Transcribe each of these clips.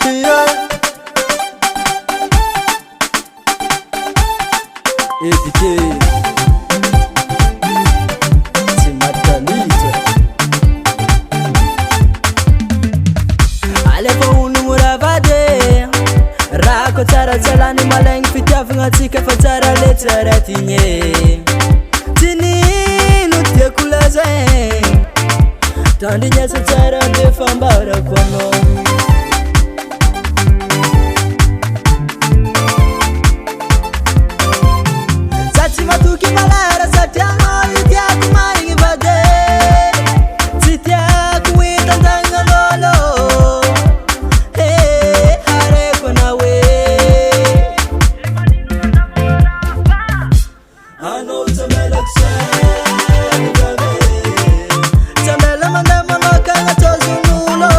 Yeah. Éduqué, c'est ma tanite. Alefa olo moravade rako tsara tsalany malaigny fitiavagna atsika fa tsara le tsara tigné. Tinino tiako lazaigny tandrignasa tsara de fambarako anao. Matuki malara satiano itiako maigny vade tsy tiako hitandagna lolo hareko anao anao tsamelako saigny tsamela mandeha manokagna tozon'olo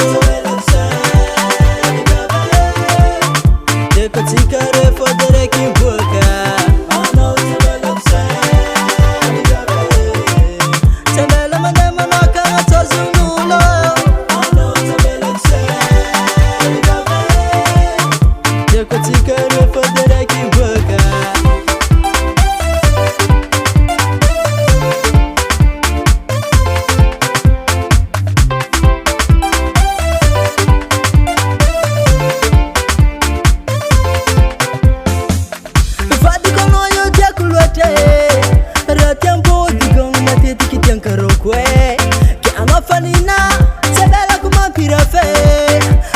tsamelako saigny defa tsika refa diraiky miboaka.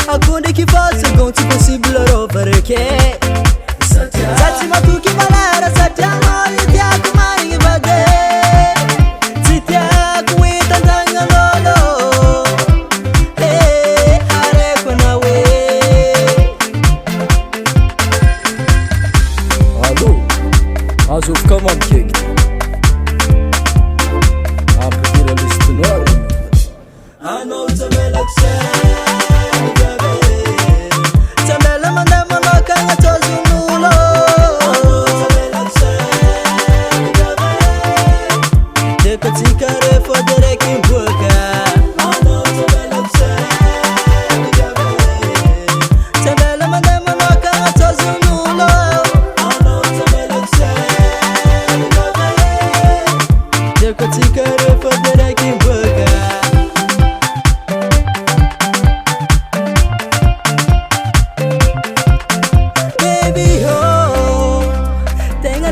Akonde ki faça gon ti possible rovere che Sati matuki malara satiano itiako maigny vade tsy tiako hitandagna lolo hareko anao Allô, azovika mampiegny ampidira listinora anao tsamelako saigny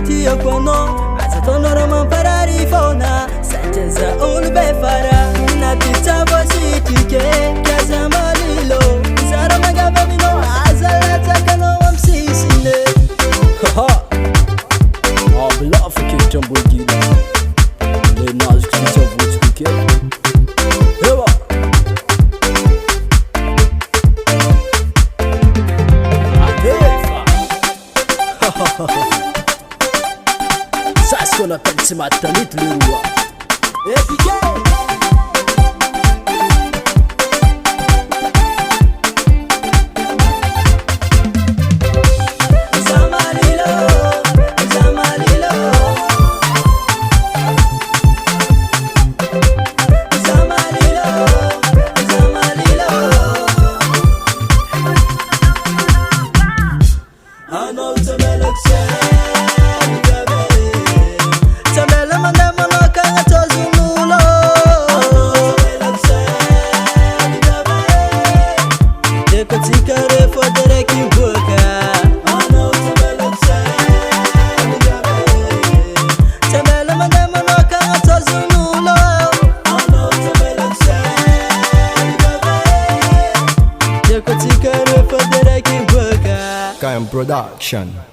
tiako anao asa taonara mamparary faona sandraza olo be fara na titsabo sitike kaza malilo zara magabaninao aza latsakanao am sisine aby lafake trambolgina le nazoko sitsavotsiko ke ewa Ça qu'on appelle ce matin le roi. Kayan Production.